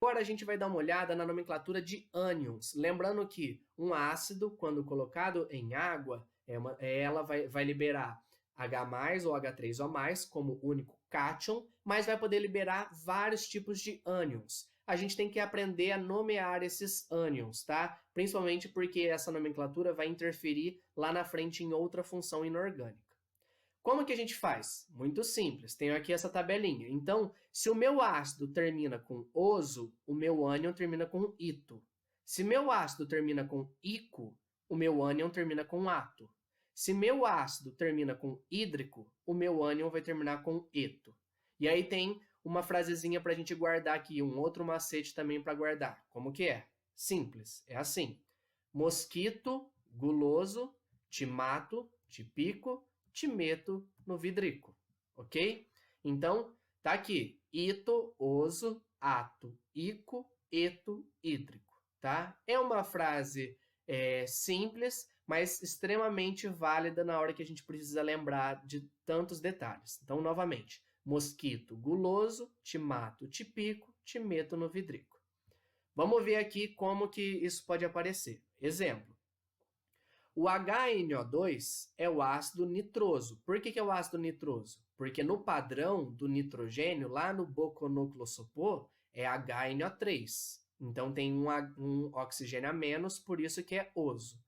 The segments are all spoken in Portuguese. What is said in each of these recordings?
Agora a gente vai dar uma olhada na nomenclatura de ânions. Lembrando que um ácido, quando colocado em água, ela vai liberar H+, ou H3O+, como único cátion, mas vai poder liberar vários tipos de ânions. A gente tem que aprender a nomear esses ânions, tá? Principalmente porque essa nomenclatura vai interferir lá na frente em outra função inorgânica. Como que a gente faz? Muito simples, tenho aqui essa tabelinha. Então, se o meu ácido termina com oso, o meu ânion termina com ito. Se meu ácido termina com ico, o meu ânion termina com ato. Se meu ácido termina com hídrico, o meu ânion vai terminar com eto. E aí tem uma frasezinha para a gente guardar aqui, um outro macete também para guardar. Como que é? Simples, é assim. Mosquito, guloso, te mato, te pico, te meto no vidrico, ok? Então, tá aqui, ito, oso, ato, ico, eto, hídrico, tá? É uma frase simples, mas extremamente válida na hora que a gente precisa lembrar de tantos detalhes. Então, novamente, mosquito, guloso, te mato, te pico, te meto no vidrico. Vamos ver aqui como que isso pode aparecer. Exemplo. O HNO2 é o ácido nitroso. Por que é o ácido nitroso? Porque no padrão do nitrogênio, lá no boconoclosopô, é HNO3. Então tem um oxigênio a menos, por isso que é oso.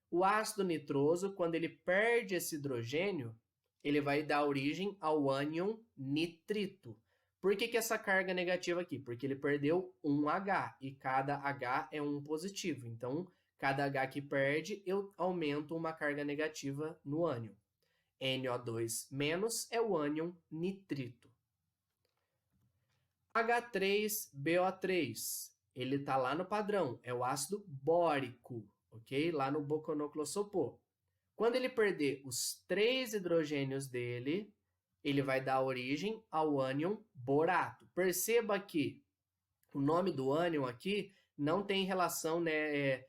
O ácido nitroso, quando ele perde esse hidrogênio, ele vai dar origem ao ânion nitrito. Por que essa carga negativa aqui? Porque ele perdeu um H, e cada H é um positivo. Então, cada H que perde, eu aumento uma carga negativa no ânion. NO2- é o ânion nitrito. H3BO3, ele está lá no padrão, é o ácido bórico, ok? Lá no boconoclosopô. Quando ele perder os 3 hidrogênios dele, ele vai dar origem ao ânion borato. Perceba que o nome do ânion aqui não tem relação, né?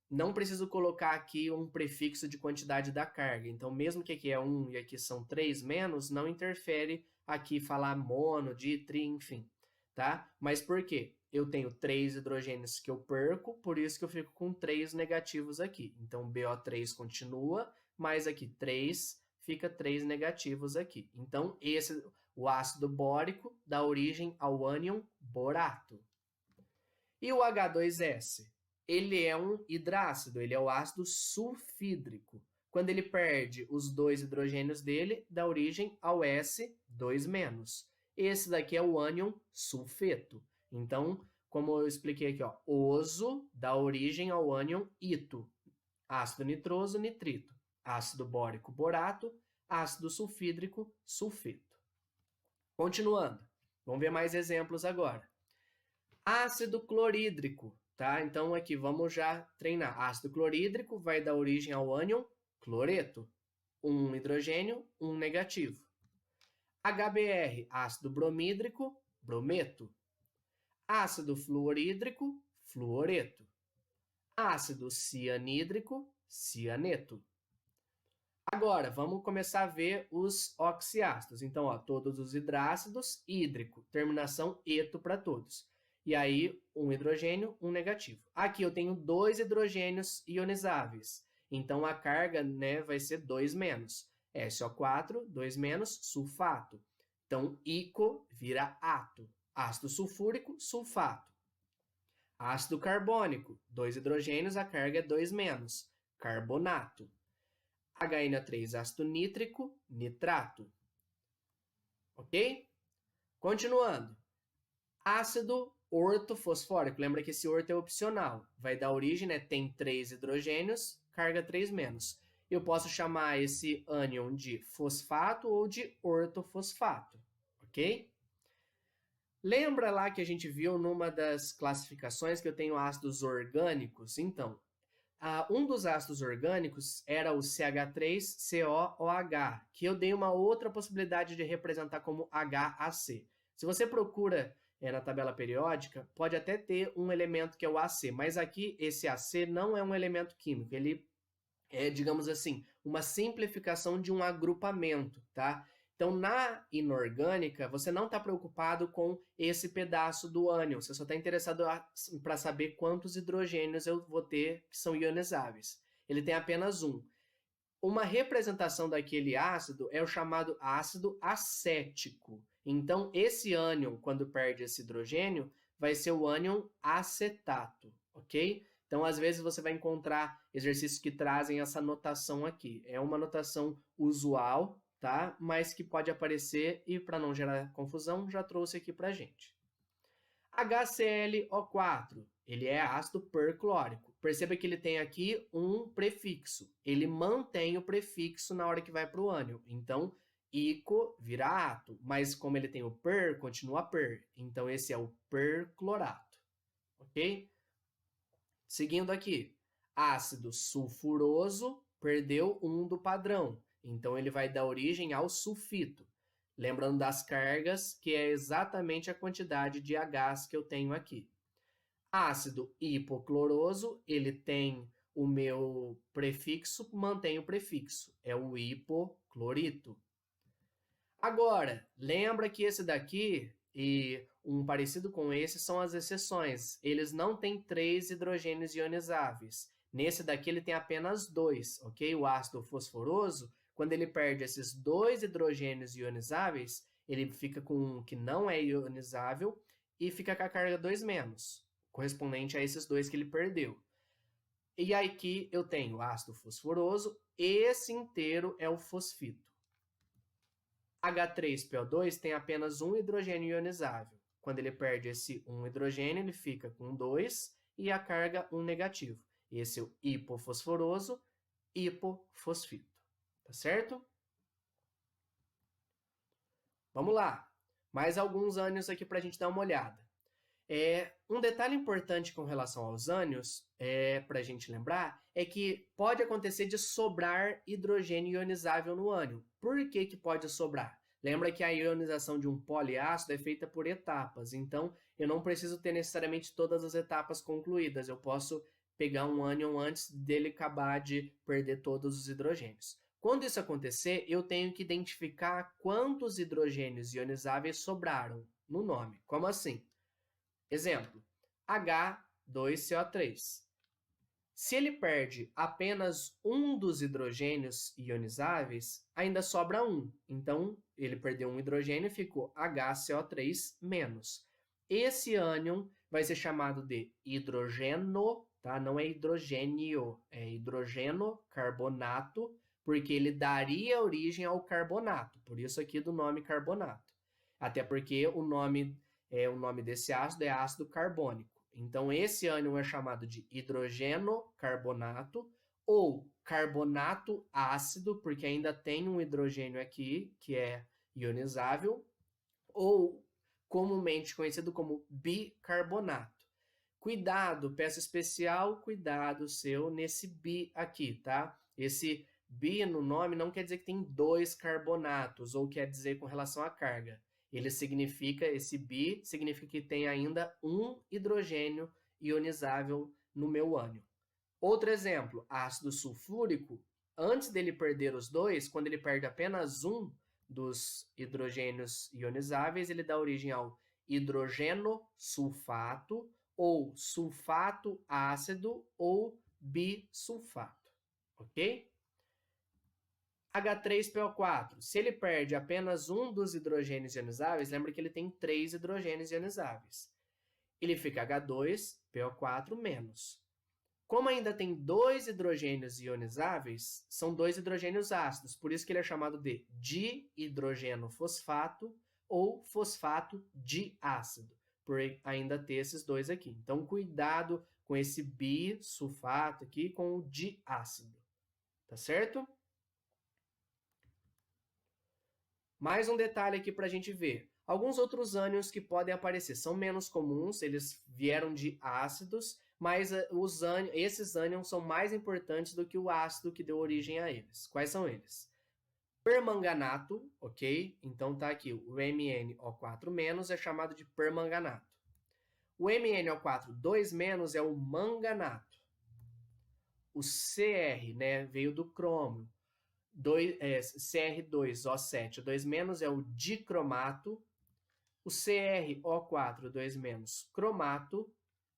Não preciso colocar aqui um prefixo de quantidade da carga. Então, mesmo que aqui é 1 e aqui são 3 menos, não interfere aqui falar mono, di, tri, enfim. Tá? Mas por quê? Eu tenho 3 hidrogênios que eu perco, por isso que eu fico com 3 negativos aqui. Então, BO3 continua, mas aqui 3 fica 3 negativos aqui. Então, o ácido bórico dá origem ao ânion borato. E o H2S? Ele é um hidrácido, ele é o ácido sulfídrico. Quando ele perde os 2 hidrogênios dele, dá origem ao S2-. Esse daqui é o ânion sulfeto. Então, como eu expliquei aqui, ó, oso dá origem ao ânion ito. Ácido nitroso, nitrito. Ácido bórico, borato. Ácido sulfídrico, sulfeto. Continuando, vamos ver mais exemplos agora. Ácido clorídrico, tá? Então, aqui vamos já treinar. Ácido clorídrico vai dar origem ao ânion cloreto. Um hidrogênio, um negativo. HBr, ácido bromídrico, brometo. Ácido fluorídrico, fluoreto. Ácido cianídrico, cianeto. Agora, vamos começar a ver os oxiácidos. Então, ó, todos os hidrácidos, hídrico, terminação eto para todos. E aí, um hidrogênio, um negativo. Aqui eu tenho 2 hidrogênios ionizáveis. Então, a carga, né, vai ser 2-. SO4, 2-, sulfato. Então, ico vira ato. Ácido sulfúrico, sulfato. Ácido carbônico, 2 hidrogênios, a carga é 2-, carbonato. HNO3, ácido nítrico, nitrato. Ok? Continuando. Ácido ortofosfórico. Lembra que esse orto é opcional. Vai dar origem, né? Tem 3 hidrogênios, carga 3-. Eu posso chamar esse ânion de fosfato ou de ortofosfato. Ok? Lembra lá que a gente viu numa das classificações que eu tenho ácidos orgânicos? Então, um dos ácidos orgânicos era o CH3COOH, que eu dei uma outra possibilidade de representar como HAC. Se você procura na tabela periódica, pode até ter um elemento que é o AC, mas aqui esse AC não é um elemento químico, ele é, digamos assim, uma simplificação de um agrupamento, tá? Então, na inorgânica, você não está preocupado com esse pedaço do ânion, você só está interessado para saber quantos hidrogênios eu vou ter que são ionizáveis. Ele tem apenas um. Uma representação daquele ácido é o chamado ácido acético. Então, esse ânion, quando perde esse hidrogênio, vai ser o ânion acetato, ok? Então, às vezes, você vai encontrar exercícios que trazem essa notação aqui. É uma notação usual, tá? Mas que pode aparecer e, para não gerar confusão, já trouxe aqui para a gente. HClO4, ele é ácido perclórico. Perceba que ele tem aqui um prefixo. Ele mantém o prefixo na hora que vai para o ânion. Então, ico vira ato, mas como ele tem o per, continua per. Então, esse é o perclorato, ok? Seguindo aqui, ácido sulfuroso perdeu um do padrão. Então, ele vai dar origem ao sulfito. Lembrando das cargas, que é exatamente a quantidade de Hs que eu tenho aqui. Ácido hipocloroso, ele tem o meu prefixo, mantém o prefixo. É o hipoclorito. Agora, lembra que esse daqui e um parecido com esse são as exceções. Eles não têm 3 hidrogênios ionizáveis. Nesse daqui ele tem apenas 2, ok? O ácido fosforoso, quando ele perde esses 2 hidrogênios ionizáveis, ele fica com um que não é ionizável e fica com a carga 2-, correspondente a esses 2 que ele perdeu. E aqui eu tenho ácido fosforoso, esse inteiro é o fosfito. H3PO2 tem apenas um hidrogênio ionizável. Quando ele perde esse um hidrogênio, ele fica com 2 e a carga 1 negativo. Esse é o hipofosforoso, hipofosfito. Tá certo? Vamos lá. Mais alguns ânions aqui para a gente dar uma olhada. Um detalhe importante com relação aos ânions, para a gente lembrar, é que pode acontecer de sobrar hidrogênio ionizável no ânion. Por que que pode sobrar? Lembra que a ionização de um poliácido é feita por etapas, então eu não preciso ter necessariamente todas as etapas concluídas. Eu posso pegar um ânion antes dele acabar de perder todos os hidrogênios. Quando isso acontecer, eu tenho que identificar quantos hidrogênios ionizáveis sobraram no nome. Como assim? Exemplo, H2CO3. Se ele perde apenas um dos hidrogênios ionizáveis, ainda sobra um. Então, ele perdeu um hidrogênio e ficou HCO3-. Esse ânion vai ser chamado de hidrogeno, tá? Não é hidrogênio, é hidrogeno carbonato, porque ele daria origem ao carbonato. Por isso aqui do nome carbonato. Até porque o nome desse ácido é ácido carbônico. Então, esse ânion é chamado de hidrogeno carbonato ou carbonato ácido, porque ainda tem um hidrogênio aqui, que é ionizável, ou comumente conhecido como bicarbonato. Cuidado, peça especial, cuidado seu nesse bi aqui, tá? Esse bi no nome não quer dizer que tem 2 carbonatos, ou quer dizer com relação à carga. Esse bi significa que tem ainda um hidrogênio ionizável no meu ânion. Outro exemplo, ácido sulfúrico, antes dele perder os 2, quando ele perde apenas um dos hidrogênios ionizáveis, ele dá origem ao hidrogeno sulfato, ou sulfato ácido, ou bisulfato, ok? H3PO4, se ele perde apenas um dos hidrogênios ionizáveis, lembra que ele tem 3 hidrogênios ionizáveis. Ele fica H2PO4-. Como ainda tem 2 hidrogênios ionizáveis, são 2 hidrogênios ácidos, por isso que ele é chamado de dihidrogeno fosfato ou fosfato diácido, por ainda ter esses 2 aqui. Então, cuidado com esse bisulfato aqui com o diácido, tá certo? Mais um detalhe aqui para a gente ver. Alguns outros ânions que podem aparecer são menos comuns, eles vieram de ácidos, mas esses ânions são mais importantes do que o ácido que deu origem a eles. Quais são eles? Permanganato, ok? Então tá aqui, o MnO4- é chamado de permanganato. O MnO4 2- é o manganato. O Cr, né, veio do cromo. Cr2O7, 2- é o dicromato, o CrO4, 2-, cromato,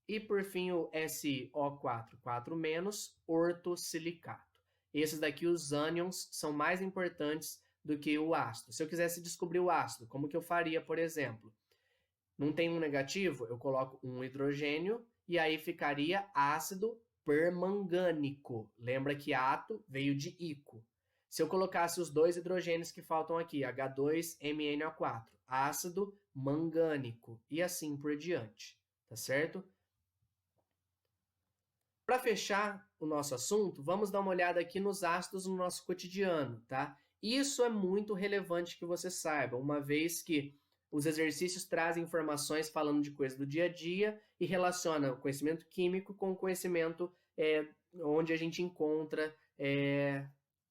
e por fim o SiO4, 4-, ortosilicato. Esses daqui, os ânions, são mais importantes do que o ácido. Se eu quisesse descobrir o ácido, como que eu faria, por exemplo? Não tem um negativo? Eu coloco um hidrogênio e aí ficaria ácido permangânico. Lembra que ato veio de ico. Se eu colocasse os dois hidrogênios que faltam aqui, H2MnO4, ácido mangânico, e assim por diante, tá certo? Para fechar o nosso assunto, vamos dar uma olhada aqui nos ácidos no nosso cotidiano, tá? Isso é muito relevante que você saiba, uma vez que os exercícios trazem informações falando de coisas do dia a dia e relaciona o conhecimento químico com o conhecimento onde a gente encontra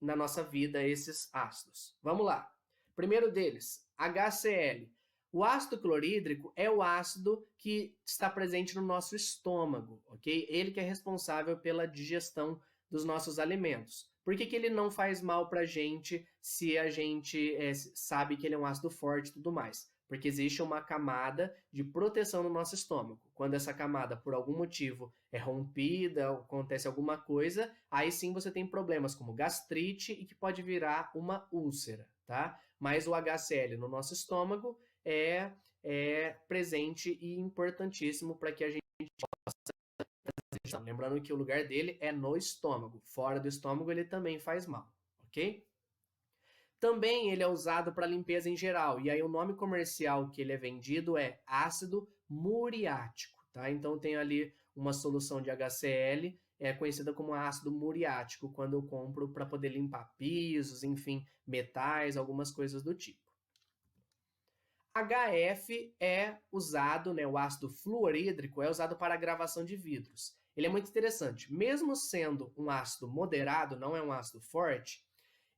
na nossa vida esses ácidos. Vamos lá. Primeiro deles, HCl. O ácido clorídrico é o ácido que está presente no nosso estômago, ok? Ele que é responsável pela digestão dos nossos alimentos. Por que ele não faz mal para a gente se a gente sabe que ele é um ácido forte e tudo mais? Porque existe uma camada de proteção no nosso estômago. Quando essa camada, por algum motivo, é rompida, acontece alguma coisa, aí sim você tem problemas como gastrite e que pode virar uma úlcera, tá? Mas o HCl no nosso estômago é presente e importantíssimo para que a gente possa. Lembrando que o lugar dele é no estômago. Fora do estômago ele também faz mal, ok? Também ele é usado para limpeza em geral. E aí o nome comercial que ele é vendido é ácido muriático, tá? Então tem ali uma solução de HCl, conhecida como ácido muriático, quando eu compro para poder limpar pisos, enfim, metais, algumas coisas do tipo. HF é usado, o ácido fluorídrico é usado para a gravação de vidros. Ele é muito interessante. Mesmo sendo um ácido moderado, não é um ácido forte,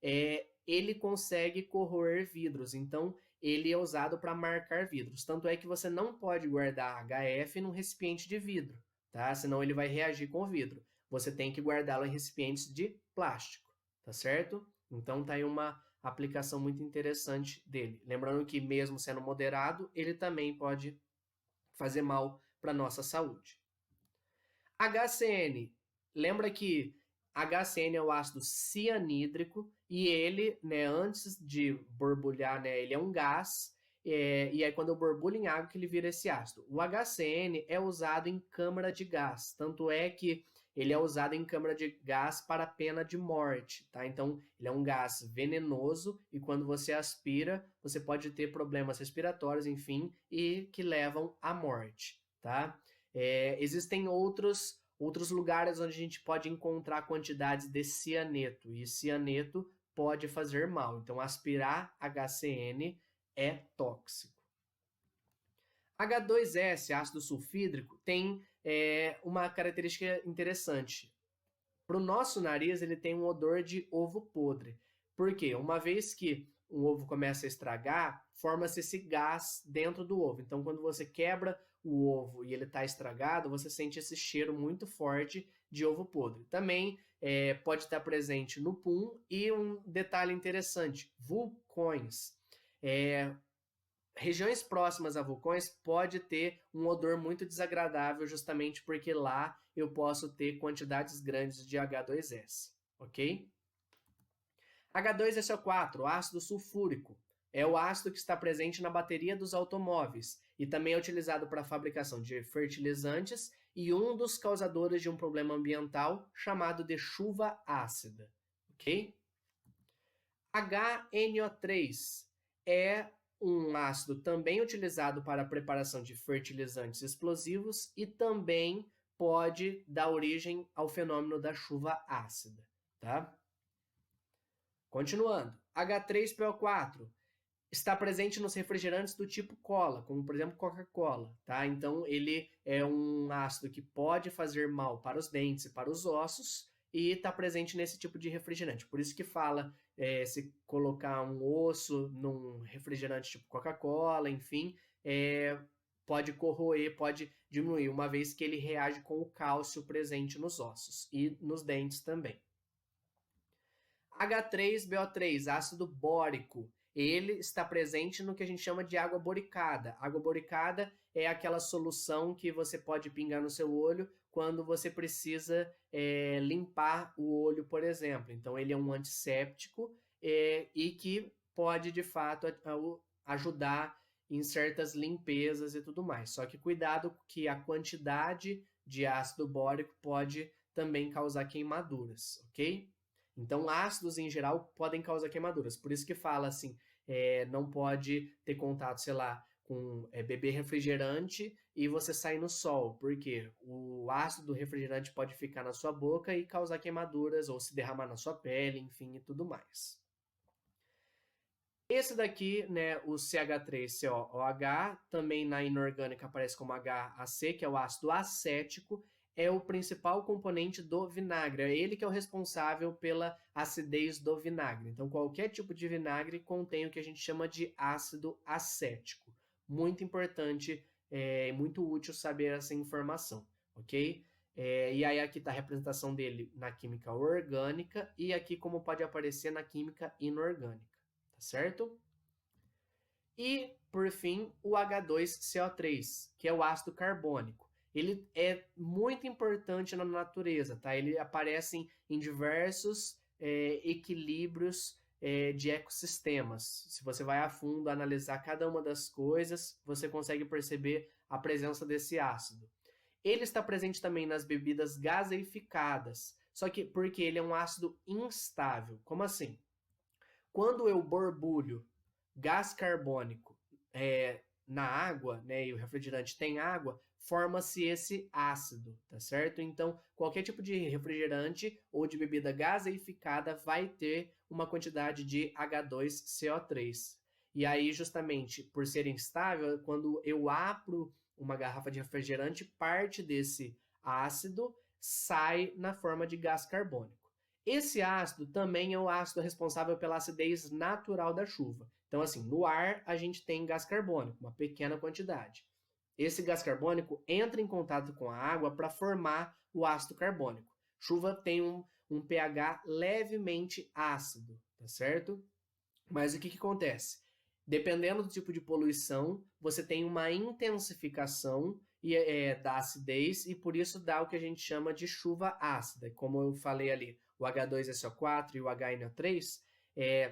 ele consegue corroer vidros. Então, ele é usado para marcar vidros. Tanto é que você não pode guardar HF num recipiente de vidro, tá? Senão ele vai reagir com o vidro. Você tem que guardá-lo em recipientes de plástico, tá certo? Então, tá aí uma aplicação muito interessante dele. Lembrando que mesmo sendo moderado, ele também pode fazer mal para a nossa saúde. HCN. Lembra que HCN é o ácido cianídrico e ele, antes de borbulhar, ele é um gás, e aí quando eu borbulho em água que ele vira esse ácido. O HCN é usado em câmara de gás, tanto é que ele é usado em câmara de gás para pena de morte, tá? Então, ele é um gás venenoso e quando você aspira, você pode ter problemas respiratórios, enfim, e que levam à morte, tá? Existem outros lugares onde a gente pode encontrar quantidades de cianeto, e cianeto pode fazer mal. Então, aspirar HCN é tóxico. H2S, ácido sulfídrico, tem uma característica interessante. Para o nosso nariz, ele tem um odor de ovo podre. Por quê? Uma vez que o ovo começa a estragar, forma-se esse gás dentro do ovo. Então, quando você quebra o ovo e ele está estragado, você sente esse cheiro muito forte de ovo podre. Também pode estar presente no pum. E um detalhe interessante, vulcões. Regiões próximas a vulcões pode ter um odor muito desagradável, justamente porque lá eu posso ter quantidades grandes de H2S, ok? H2SO4, ácido sulfúrico, é o ácido que está presente na bateria dos automóveis e também é utilizado para a fabricação de fertilizantes e um dos causadores de um problema ambiental chamado de chuva ácida, ok? HNO3 é um ácido também utilizado para a preparação de fertilizantes explosivos e também pode dar origem ao fenômeno da chuva ácida, tá? Continuando, H3PO4 está presente nos refrigerantes do tipo cola, como por exemplo Coca-Cola, tá? Então ele é um ácido que pode fazer mal para os dentes e para os ossos e está presente nesse tipo de refrigerante. Por isso que fala se colocar um osso num refrigerante tipo Coca-Cola, enfim, pode corroer, pode diminuir, uma vez que ele reage com o cálcio presente nos ossos e nos dentes também. H3BO3, ácido bórico. Ele está presente no que a gente chama de água boricada. Água boricada é aquela solução que você pode pingar no seu olho quando você precisa limpar o olho, por exemplo. Então, ele é um antisséptico e que pode, de fato, ajudar em certas limpezas e tudo mais. Só que cuidado que a quantidade de ácido bórico pode também causar queimaduras, ok? Então, ácidos em geral podem causar queimaduras. Por isso que fala assim, não pode ter contato, sei lá, com beber refrigerante e você sair no sol. Porque o ácido do refrigerante pode ficar na sua boca e causar queimaduras ou se derramar na sua pele, enfim, e tudo mais. Esse daqui, né, o CH3COOH, também na inorgânica aparece como HAC, que é o ácido acético, é o principal componente do vinagre. É ele que é o responsável pela acidez do vinagre. Então, qualquer tipo de vinagre contém o que a gente chama de ácido acético. Muito importante, muito útil saber essa informação, ok? E aí aqui está a representação dele na química orgânica e aqui como pode aparecer na química inorgânica, tá certo? E, por fim, o H2CO3, que é o ácido carbônico. Ele é muito importante na natureza, tá? Ele aparece em diversos equilíbrios de ecossistemas. Se você vai a fundo analisar cada uma das coisas, você consegue perceber a presença desse ácido. Ele está presente também nas bebidas gaseificadas, só que porque ele é um ácido instável. Como assim? Quando eu borbulho gás carbônico na água, né, e o refrigerante tem água, forma-se esse ácido, tá certo? Então, qualquer tipo de refrigerante ou de bebida gaseificada vai ter uma quantidade de H2CO3. E aí, justamente, por ser instável, quando eu abro uma garrafa de refrigerante, parte desse ácido sai na forma de gás carbônico. Esse ácido também é o ácido responsável pela acidez natural da chuva. Então, assim, no ar a gente tem gás carbônico, uma pequena quantidade. Esse gás carbônico entra em contato com a água para formar o ácido carbônico. Chuva tem um pH levemente ácido, tá certo? Mas o que acontece? Dependendo do tipo de poluição, você tem uma intensificação da acidez e por isso dá o que a gente chama de chuva ácida. Como eu falei ali, o H2SO4 e o HNO3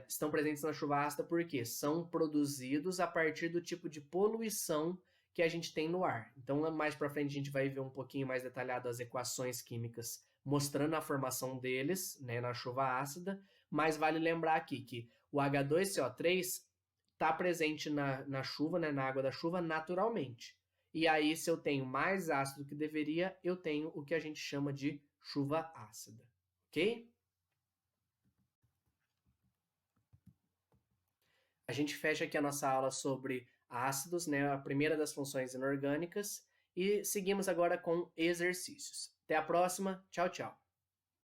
estão presentes na chuva ácida porque são produzidos a partir do tipo de poluição que a gente tem no ar. Então, mais para frente, a gente vai ver um pouquinho mais detalhado as equações químicas mostrando a formação deles, né, na chuva ácida, mas vale lembrar aqui que o H2CO3 está presente na chuva, né, na água da chuva, naturalmente. E aí, se eu tenho mais ácido do que deveria, eu tenho o que a gente chama de chuva ácida, ok? A gente fecha aqui a nossa aula sobre ácidos, né, a primeira das funções inorgânicas, e seguimos agora com exercícios. Até a próxima, tchau, tchau!